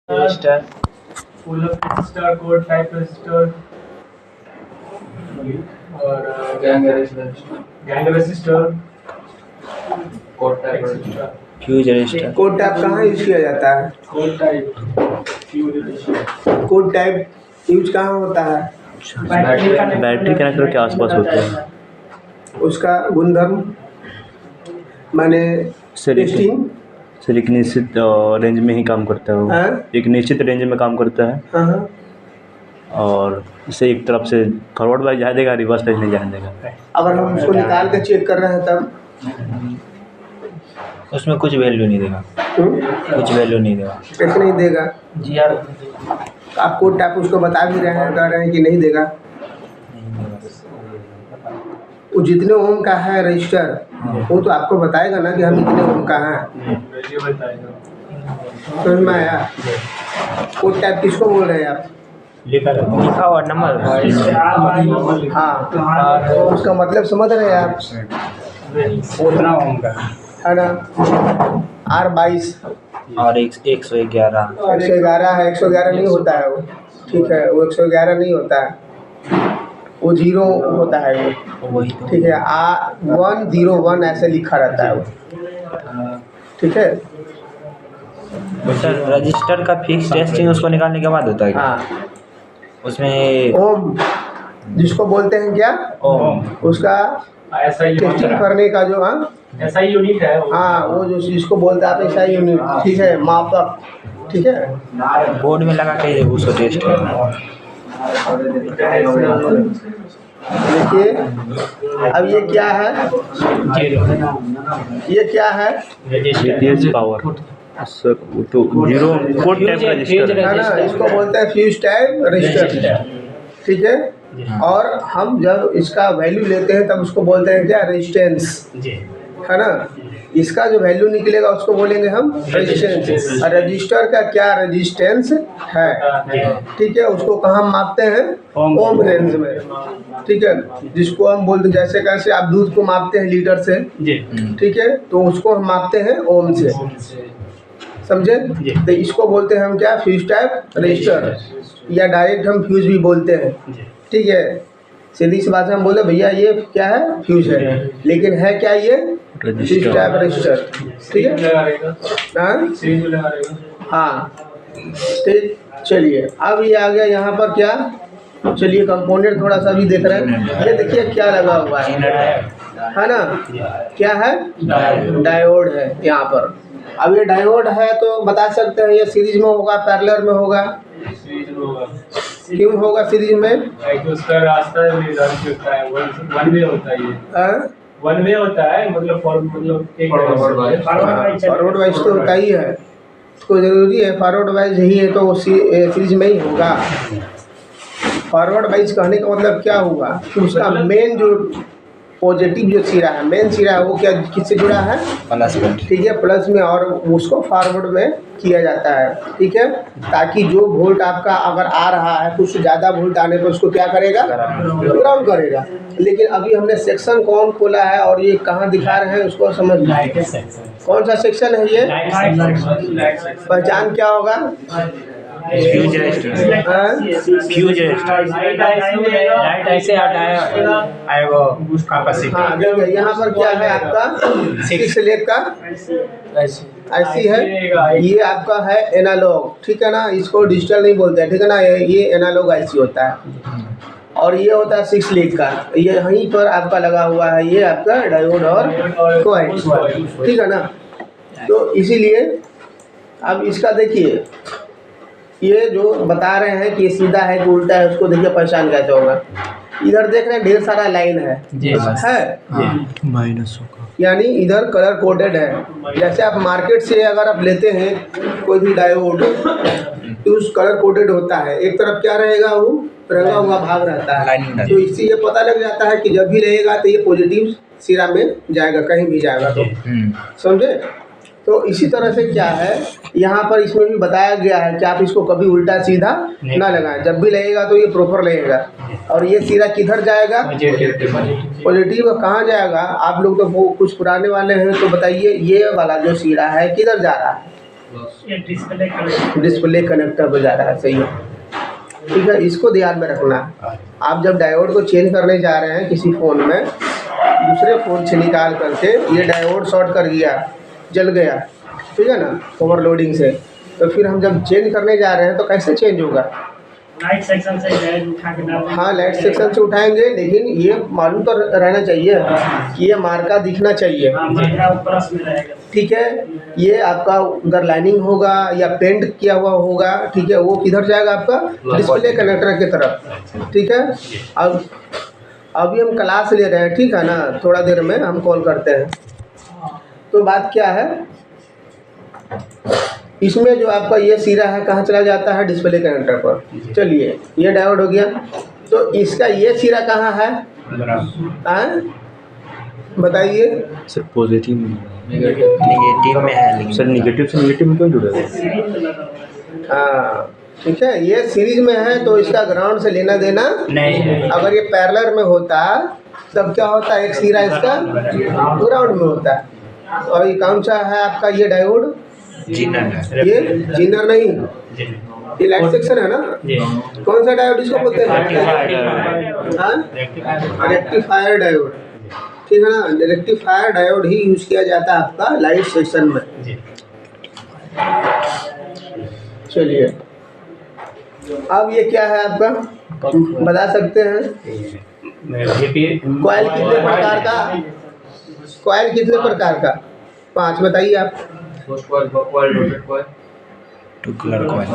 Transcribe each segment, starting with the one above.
Register, pull up register, code type register और gang register, code type register. Fuse register. Code type कहाँ use किया जाता है? Code type fuse register. Code type use कहाँ होता है? बैटरी कनेक्टर के आसपास होता है। उसका गुणधर्म माने टेस्टिंग एक निश्चित रेंज में ही काम करता है वो। हाँ? एक निश्चित रेंज में काम करता है हाँ। और इसे एक तरफ से फॉरवर्ड वाइज जाने देगा, रिवर्स वाइज नहीं जाने देगा। अगर हम उसको निकाल के चेक कर रहे हैं तब उसमें कुछ वैल्यू नहीं देगा। कुछ वैल्यू नहीं देगा। कैसे नहीं देगा? जी यार, आप कोड टाइप उसको बता भी रहे हैं, कह रहे हैं कि नहीं देगा। वो जितने ओम का है रजिस्टर वो तो आपको बताएगा ना कि हम इतने ओम का हैं। समझ में आया? कोड टाइप किसको बोल रहे हैं आप? लिखा हुआ नंबर। हाँ, उसका मतलब समझ रहे हैं आप? उतना होगा है ना? R22 और 111। 111 है। 111 नहीं होता है वो, ठीक है? वो 111 नहीं होता है, वो 0 होता है वो, वही ठीक है? 101 ऐसे लिखा रहता है वो, ठीक है? सर रजिस्टर का फिक्स टेस्टिंग उसको निकालने के बाद होता है क्या? हाँ, उसमें ओम जिसको बोलते हैं क्या? ओम। उसका ऐसा ही टेस्टिंग करने का जो ऐसा ही यूनिट है वो। हाँ, वो जो जिसको बोलते हैं आप ऐसा यूनिट, ठीक है? मापक, ठीक है? बोर्ड में लगा के उसको टेस्ट करना। देखिए अब ये क्या है? ये क्या है? तेज पावर तो जीरो कोड टाइप रजिस्टर है ना? इसको बोलते हैं फ्यूज टाइप रजिस्टर, ठीक है? और हम जब इसका वैल्यू लेते हैं तब उसको बोलते हैं क्या? रेजिस्टेंस, है ना? इसका जो वैल्यू निकलेगा उसको बोलेंगे हम रेजिस्टेंस। और रजिस्टर का क्या रेजिस्टेंस है, ठीक है? उसको कहाँ मापते हैं? ओम रेंज में, ठीक है? जिसको हम बोलते हैं जैसे कैसे आप दूध को मापते हैं लीटर से, ठीक है? तो उसको हम मापते हैं ओम से, समझे? तो इसको बोलते हैं हम क्या? फ्यूज टाइप रजिस्टर, या डायरेक्ट हम फ्यूज भी बोलते हैं, ठीक है? सीधी सी बात है, हम बोले भैया ये क्या है? फ्यूज है, लेकिन है क्या ये? फ्यूज टाइप रजिस्टर, ठीक है? हाँ, ठीक। चलिए अब ये आ गया यहाँ पर क्या? चलिए कंपोनेंट थोड़ा सा भी देख रहे हैं। ये देखिए क्या लगा हुआ है ना? क्या है? डायोड है यहाँ पर। अब ये डायोड है तो बता सकते हैं ये सीरीज में होगा, पैरेलल में होगा? क्यों होगा सीरीज में? उसका रास्ता निर्धारित होता है, वन वे होता है ये। वन वे होता है, मतलब फॉरवर्ड वाइज तो होता ही है, इसको जरूरी है फॉरवर्ड वाइज ही है, तो वो सीरीज में ही होगा। फॉरवर्ड वाइज कहने का मतलब क्या हुआ कि उसका मेन जो पॉजिटिव जो सिरा है, मेन सिरा है, वो क्या किससे जुड़ा है? प्लस में, ठीक है? प्लस में, और उसको फॉरवर्ड में किया जाता है, ठीक है? ताकि जो वोल्ट आपका अगर आ रहा है कुछ ज़्यादा वोल्ट आने पर उसको क्या करेगा? ग्राउंड करेगा। लेकिन अभी हमने सेक्शन कौन खोला है और ये कहाँ दिखा रहे हैं उसको समझ लीजिए। कौन सा सेक्शन है ये? पहचान क्या होगा? Fuse register. Fuse register light ऐसे आएगा उसका कैपेसिटी। हाँ, देखिए यहाँ पर क्या है आपका 6 लेग का ऐसी है, ये आपका है एनालॉग, ठीक है ना? इसको डिजिटल नहीं बोलते हैं, ठीक है ना? ये एनालॉग ऐसी होता है, और ये होता है 6 लेग का। ये यहीं पर आपका लगा हुआ है, ये आपका डायोड और कॉइल, ठीक है ना? तो इसीलिए अब इसका देखिए, ये जो बता रहे हैं कि सीधा है कि उल्टा है, उसको देखिए पहचान कैसे होगा। इधर देख रहे हैं ढेर सारा लाइन है माइनस होगा, यानी इधर कलर कोडेड है। जैसे आप मार्केट से अगर आप लेते हैं कोई भी डायोड तो उस कलर कोडेड होता है, एक तरफ क्या रहेगा? वो रंगा हुआ भाग रहता है। तो इससे ये पता लग जाता है कि जब भी रहेगा तो ये पॉजिटिव सिरा में जाएगा, कहीं भी जाएगा, तो समझे? तो इसी तरह से क्या है यहाँ पर इसमें भी बताया गया है कि आप इसको कभी उल्टा सीधा ना लगाएं, जब भी लगेगा तो ये प्रॉपर लगेगा। और ये सिरा किधर जाएगा? पॉजिटिव। कहाँ जाएगा? आप लोग तो वो कुछ पुराने वाले हैं तो बताइए, ये वाला जो सिरा है किधर जा रहा है? ये डिस्प्ले डिस्प्ले कनेक्टर पे जा रहा है, सही है। ठीक है, इसको ध्यान में रखना है। आप जब डायोड को चेंज करने जा रहे हैं किसी फ़ोन में, दूसरे फ़ोन से निकाल करके ये डायोड शॉर्ट कर गया, जल गया, ठीक है ना, ओवरलोडिंग से, तो फिर हम जब चेंज करने जा रहे हैं तो कैसे चेंज होगा? लाइट सेक्शन से उठा के डाल। हाँ, लाइट सेक्शन से उठाएंगे, लेकिन ये मालूम तो रहना चाहिए कि ये मार्का दिखना चाहिए। प्लस में रहेगा। ठीक है, ये आपका अगर लाइनिंग होगा या पेंट किया हुआ होगा, ठीक है, वो किधर जाएगा? आपका डिस्प्ले कनेक्टर की तरफ। ठीक है, अब अभी हम क्लास ले रहे हैं, ठीक है ना, थोड़ा देर में हम कॉल करते हैं। तो बात क्या है, इसमें जो आपका ये सिरा है कहाँ चला जाता है? डिस्प्ले कनेक्टर पर। चलिए, ये डायोड हो गया, तो इसका ये सिरा कहाँ है? बताइए सर। पॉजिटिव नेगेटिव में है, लेकिन सर नेगेटिव से नेगेटिव में क्यों जुड़ेगा? हाँ, ठीक है, ये सीरीज में है तो इसका ग्राउंड से लेना देना नहीं। अगर ये पैरेलल में होता तब क्या होता? एक सिरा इसका ग्राउंड में होता है। और ये कौन सा है आपका ये डायोड? जीनर। ये जीनर नहीं, ये लाइट सेक्शन है ना। कौन सा डायोड इसको बोलते हैं? Rectifier diode. ठीक है ना, रेक्टिफायर डायोड ही यूज किया जाता है आपका लाइट सेक्शन में। चलिए, अब ये क्या है आपका, बता सकते हैं? कॉइल कितने प्रकार का? कॉइल कितने प्रकार का? 5 बताइए आप। Two colour coil.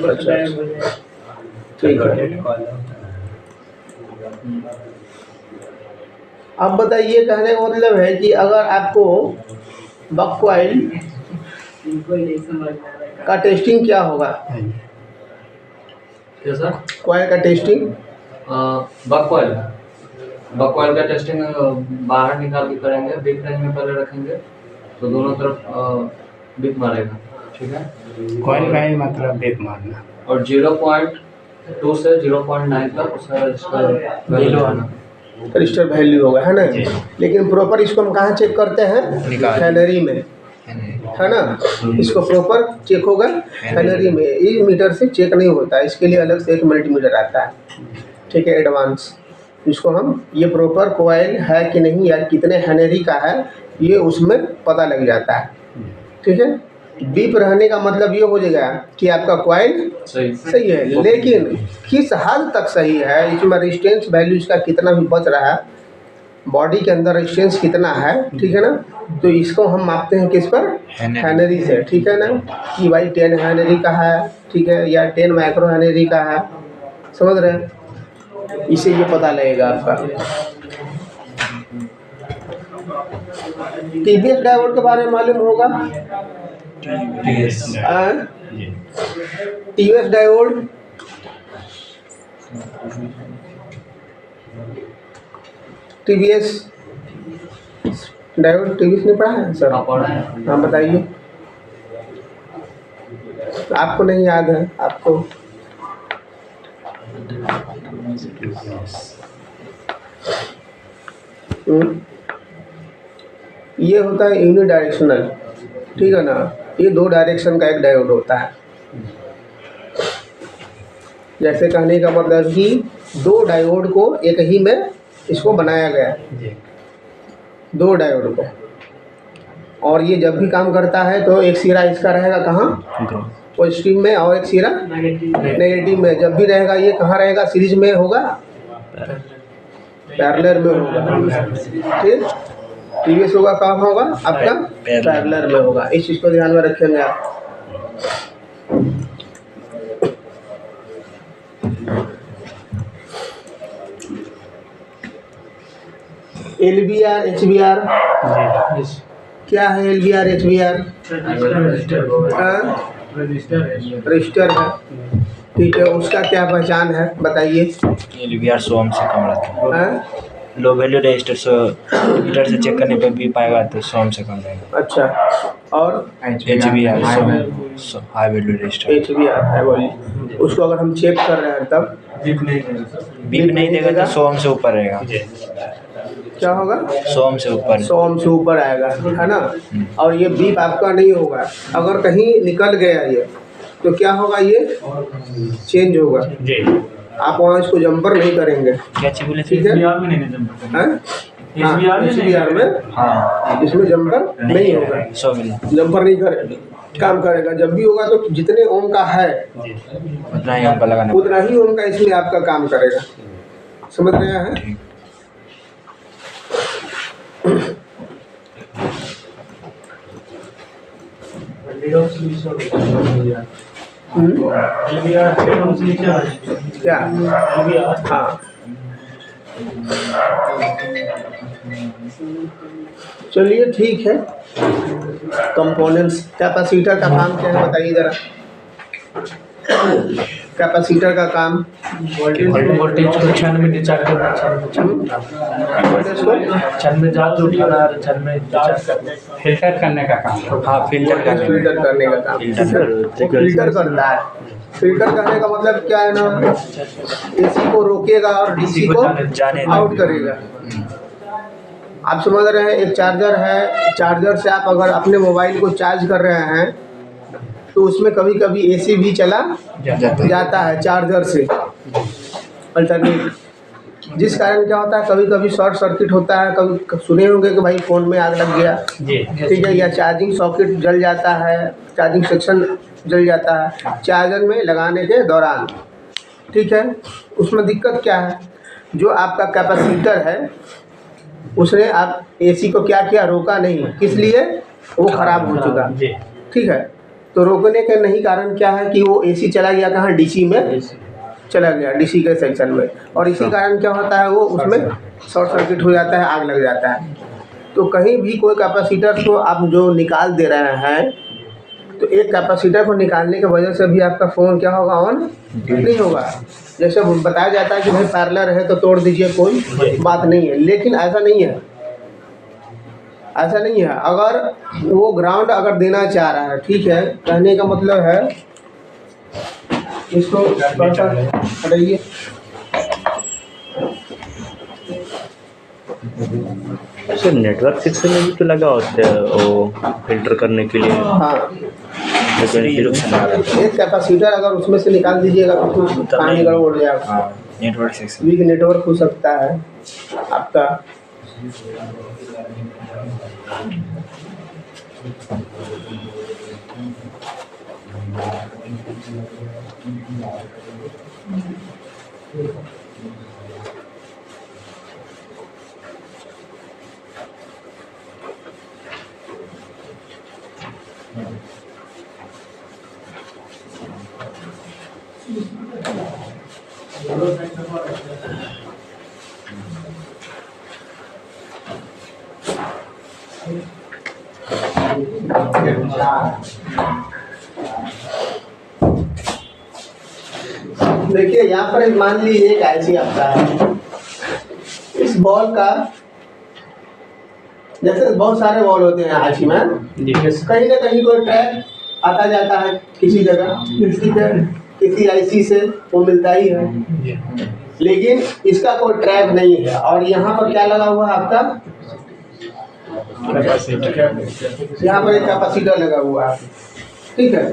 अच्छा, ठीक है। अब बताइए, कहने का मतलब है कि अगर आपको बक कॉइल का टेस्टिंग क्या होगा? कैसा? कॉइल का टेस्टिंग? बक कॉइल का टेस्टिंग बाहर निकाल के करेंगे, बिग रेंज में पहले रखेंगे तो दोनों तरफ बिग मारेगा। ठीक है, कॉइल का ही मतलब बिग मारना। और 0.2 से 0.9 तक उसका रजिस्टर वैल्यू होगा, है ना। लेकिन प्रॉपर इसको हम कहाँ चेक करते हैं? हैनरी में, है ना। इसको प्रॉपर चेक होगा हैनरी में। इस मीटर से चेक नहीं होता, इसके लिए अलग से एक मल्टीमीटर आता है, ठीक है, एडवांस। इसको हम ये प्रॉपर कॉइल है कि नहीं या कितने हैनरी का है, ये उसमें पता लग जाता है। ठीक है, बीप रहने का मतलब ये हो जाएगा कि आपका कॉइल सही है। लेकिन किस हद तक सही है, इसमें रेजिस्टेंस वैल्यू इसका कितना भी बच रहा है, बॉडी के अंदर रेजिस्टेंस कितना है, ठीक है ना, तो इसको हम मापते हैं किस पर? हैनरी से। ठीक है ना, कि भाई 10 हैनरी का है, ठीक है, या 10 माइक्रो हैनरी का है, समझ रहे हैं। इसे ये पता लगेगा आपका। टीवीएस डायोड के बारे में मालूम होगा? टीवीएस डायोड टीवीएस ने पढ़ा है सर? हाँ, बताइए। आपको नहीं याद है? आपको ये होता है यूनि डायरेक्शनल, ठीक है ना। ये 2 डायरेक्शन का एक डायोड होता है। जैसे कहने का मतलब कि 2 डायोड को एक ही में इसको बनाया गया, 2 डायोड को। और ये जब भी काम करता है तो एक सिरा इसका रहेगा कहाँ? पॉजिटिव में, और एक सिरा नेगेटिव में। जब भी रहेगा ये कहाँ रहेगा? सीरीज में होगा, पैरेलल में होगा। ठीक, टीवीएस होगा कहाँ होगा? आपका पैरेलल में होगा। इस चीज़ को ध्यान में रखेंगे आप। LVR HVR क्या है? LVR HVR रजिस्टर है, ठीक है। उसका क्या पहचान है बताइए? LVR 100 ओम से कम रहता है। लो वैल्यू रजिस्टर 100 मीटर से चेक करने पे भी पाएगा तो 100 ओम से कम रहेगा। अच्छा, और HVR 100 high value register. HVR है वैल्यू, उसको अगर हम चेक कर रहे हैं तब बीप नहीं देगा तो 100 ओम से ऊपर रहेगा। क्या होगा? 100 ओम से ऊपर। 100 ओम से ऊपर आएगा, है ना। और ये बीप आपका नहीं होगा। अगर कहीं निकल गया ये तो क्या होगा, ये चेंज होगा जी। आप वहाँ इसको जंपर नहीं करेंगे, क्या चीज बोले? ठीक है। SBR में नहीं जंपर हाँ, SBR में हाँ इसमें जंपर नहीं होगा, 100 मिला जंपर नहीं करेगा, काम करेगा। जब भी होगा तो जितने ओम का है उतना ही हमको लगाना उतना ही ओम का इसमें आपका काम करेगा। समझ रहे हैं? क्या? हाँ, चलिए ठीक है। कंपोनेंट्स, कैपेसिटर का काम क्या है बताइए ज़रा। कैपेसिटर का काम वोल्टेज को क्षण में डिस्चार्ज करना, वोल्टेज को क्षण में चार्ज उठाना और क्षण में डिस्चार्ज करना। फिल्टर करने का काम। हाँ फिल्टर करने में। फिल्टर करने का काम, वो फिल्टर करता है। फिल्टर करने का मतलब क्या है ना, एसी को रोकेगा और डीसी को जाने आउट करेगा। आप समझ रहे हैं? एक चार्जर है, चार्जर से आप अगर अपने मोबाइल को चार्ज कर रहे हैं तो उसमें कभी कभी एसी भी चला जाता है चार्जर से अल्टरनेट, जिस कारण क्या होता है कभी कभी शॉर्ट सर्किट होता है। कभी सुने होंगे कि भाई फ़ोन में आग लग गया, ठीक है, या चार्जिंग सॉकेट जल जाता है, चार्जिंग सेक्शन जल जाता है चार्जर में लगाने के दौरान, ठीक है। उसमें दिक्कत क्या है, जो आपका कैपेसिटर है उसने आप एसी को क्या किया, रोका नहीं, किस लिए, वो ख़राब हो चुका, ठीक है। तो रोकने के नहीं कारण क्या है कि वो एसी चला गया कहाँ, डीसी में चला गया, डीसी के सेक्शन में, और इसी कारण क्या होता है वो उसमें शॉर्ट सर्किट हो जाता है, आग लग जाता है। तो कहीं भी कोई कैपेसिटर को आप जो निकाल दे रहे हैं तो एक कैपेसिटर को निकालने की वजह से भी आपका फ़ोन क्या होगा, ऑन नहीं होगा। जैसे बताया जाता है कि भाई पैरेलल है तो तोड़ दीजिए, कोई बात नहीं है, लेकिन ऐसा नहीं है, ऐसा नहीं है। अगर वो ग्राउंड अगर देना चाह रहा है, ठीक है, कहने का मतलब है, इसको हटाइए, सर नेटवर्क सेक्शन में भी तो लगा होता है वो फिल्टर करने के लिए। हाँ, लेकिन एक कैपेसिटर अगर उसमें से निकाल दीजिएगा तो पानी गड़बड़ हो जाएगा। हाँ नेटवर्क सेक्शन। वीक नेटवर्क हो सकता है आपका। देखिए यहाँ पर मान लीजिए एक आईसी आता है, इस बॉल का जैसे बहुत सारे बॉल होते हैं आईसी में, कहीं ना कहीं कोई ट्रैक आता जाता है किसी जगह, किसी आईसी से वो मिलता ही है, लेकिन इसका कोई ट्रैक नहीं है। और यहाँ पर क्या लगा हुआ है आपका, यहाँ पर एक कैपेसिटर लगा हुआ है, ठीक है।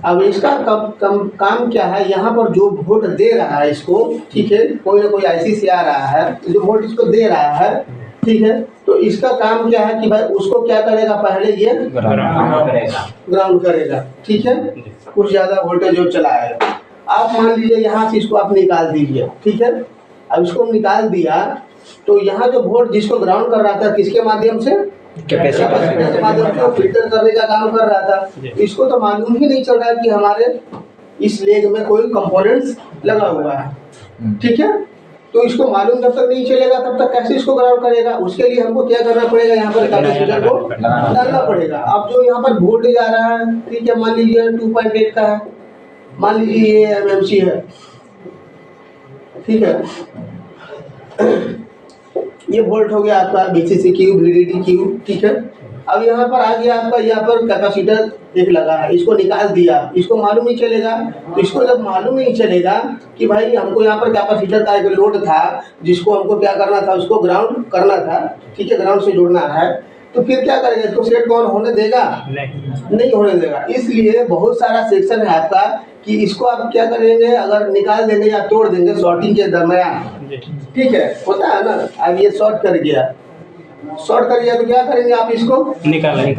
अब इसका काम क्या है, यहाँ पर जो वोल्ट दे रहा है इसको, ठीक है, कोई ना कोई आईसी से आ रहा है जो वोल्ट इसको दे रहा है, ठीक है। तो इसका काम क्या है कि भाई उसको क्या करेगा, पहले ये ग्राउंड करेगा, ठीक है, कुछ ज़्यादा वोल्टेज जो चलाएगा। आप मान लीजिए यहाँ से इसको आप निकाल दीजिए, ठीक है। अब इसको निकाल दिया तो यहाँ जो वोल्ट जिसको ग्राउंड कर रहा था किसके माध्यम से, कैपेसिटर के माध्यम से फिल्टर करने का काम कर रहा था। इसको तो मालूम ही नहीं चल रहा है कि हमारे इस लेग में कोई कंपोनेंट्स लगा हुआ है, ठीक है। तो इसको मालूम जब तक नहीं चलेगा तब तक कैसे इसको ग्राउंड करेगा, उसके लिए हमको क्या करना पड़ेगा, यहाँ पर कैपेसिटर को डालना पड़ेगा। अब जो यहाँ पर वोल्टेज आ रहा है, ठीक है, मान लीजिए 2.8 का है, मान लीजिए ये एमएमसी है, ठीक है। ये वोल्ट हो गया आपका VCC क्यू, VDD क्यू, ठीक है। अब यहाँ पर आ गया आपका, यहाँ पर कैपेसिटर एक लगा है, इसको निकाल दिया, इसको मालूम नहीं चलेगा। तो इसको जब मालूम नहीं चलेगा कि भाई हमको यहाँ पर कैपेसिटर का एक लोड था जिसको हमको क्या करना था, उसको ग्राउंड करना था, ठीक है, ग्राउंड से जोड़ना है, तो फिर क्या करेगा, इसको सेट कौन होने देगा, नहीं होने देगा। इसलिए बहुत सारा सेक्शन है आपका कि इसको आप क्या करेंगे, अगर निकाल देंगे या तोड़ देंगे शॉर्टिंग के दरमियान, ठीक है, होता है ना। अब ये शॉर्ट कर गया, शॉर्ट कर गया तो क्या करेंगे आप, इसको निकालेंगे।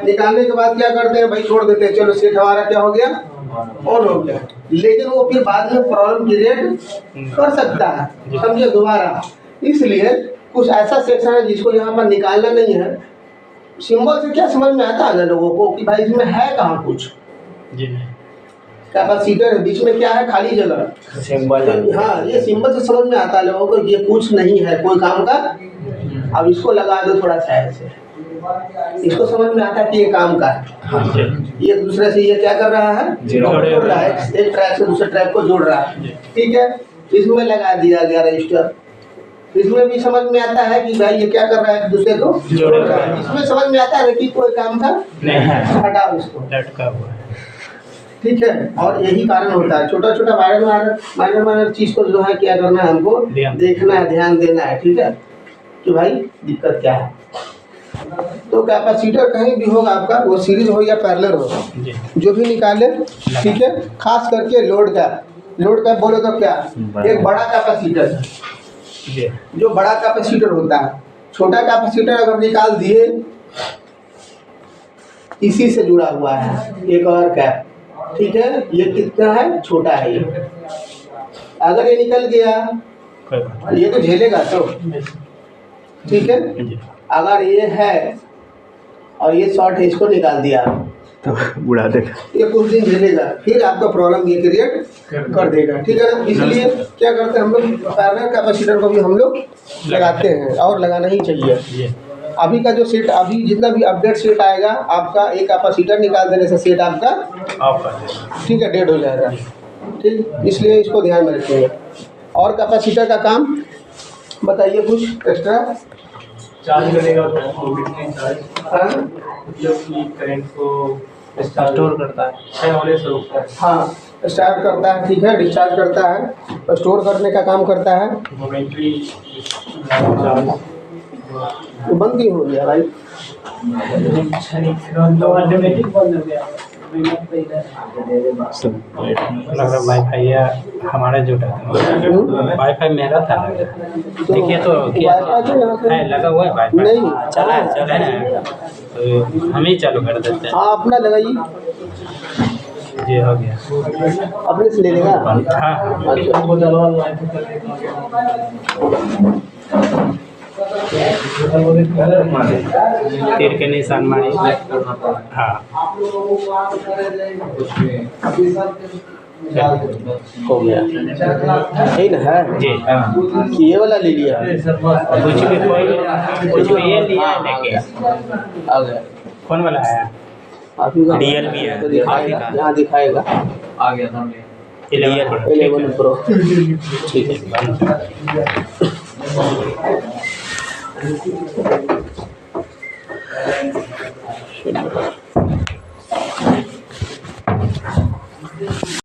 निकालने के बाद क्या करते हैं भाई, छोड़ देते हैं, चलो सेट हमारा क्या हो गया, ऑन हो गया। लेकिन वो फिर बाद में प्रॉब्लम क्रिएट कर सकता है, समझे, दोबारा। इसलिए कुछ ऐसा सेक्शन है जिसको यहाँ पर निकालना नहीं है। सिंबल से क्या समझ में आता है ना लोगों को कि भाई इसमें है कहाँ कुछ, कैपेसिटर है, बीच में क्या है, खाली जगह, सिंबल। हाँ, ये सिंबल से समझ में आता है लोगों को, ये कुछ नहीं है कोई काम का। अब इसको लगा दो थोड़ा सा ऐसे, इसको समझ में आता है कि ये काम का है। ये दूसरे से ये क्या कर रहा है, जोड़ रहा है, एक ट्रैक से दूसरे ट्रैक को जोड़ रहा है, ठीक है। इसमें लगा दिया गया रजिस्टर, इसमें भी समझ में आता है कि भाई ये क्या कर रहा है, दूसरे को जोड़ रहा है। इसमें समझ में आता है कि कोई काम का नहीं है, हटाओ इसको, लटका हुआ है, ठीक है। और यही कारण होता है, छोटा छोटा माइनर चीज को जो है क्या करना है, हमको देखना है, ध्यान देना है, ठीक है, कि भाई दिक्कत क्या है। तो कैपेसिटर कहीं भी होगा आपका, वो सीरीज हो या पैरेलल हो, जो भी निकाले, ठीक है। खास करके लोड का बोले तो क्या, एक बड़ा कैपेसिटर है, जो बड़ा कैपेसिटर होता है। छोटा कैपेसिटर अगर निकाल दिए, इसी से जुड़ा हुआ है एक और कैप, ठीक है, ये कितना है, छोटा है ये। अगर ये निकल गया, ये तो झेलेगा तो, ठीक है। अगर ये है और ये शॉर्ट है, इसको निकाल दिया तो बुढ़ा देगा, ये कुछ दिन झेलेगा, फिर आपका प्रॉब्लम ये क्रिएट कर देगा, ठीक है ना। इसलिए क्या करते हैं हम लोग, पैरेलल कैपेसिटर को भी हम लोग लगाते हैं, और लगाना ही चाहिए। अभी का जो सेट, अभी जितना भी अपडेट सेट आएगा आपका, एक कैपेसिटर निकाल देने से सेट आपका, ठीक है, डेड हो जाएगा, ठीक। इसलिए इसको ध्यान में रखिएगा। और कैपेसिटर का काम बताइए कुछ एक्स्ट्रा। चार्ज करेगा तो बैटरी चार्ज, मतलब कि करंट को स्टोर करता है, वाले से रोकता है। हाँ, स्टार्ट करता है, ठीक है, डिस्चार्ज करता है, स्टोर करने का काम करता है। बैटरी चार्ज तो बंद क्यों हो गया भाई, ऑटोमेटिक बंद हो गया। वाईफाई हमारा जुटा था, वाईफाई मेरा था, देखिए तो क्या है, लगा हुआ है वाईफाई, नहीं चला है, तो हम ही चालू कर देते हैं। हाँ, अपना लगाइए, जी हो गया, अपने से ले लेगा। हाँ तीर के निशान मारी, हाँ हो गया, यही ना है जी, कि ये वाला ले लिया, कुछ भी ये लिया है, लेके आ गया। कौन वाला है, आप ही का रियल भी है, तो दिखाएगा, यहाँ दिखाएगा आ गया था 11 प्रो, ठीक है।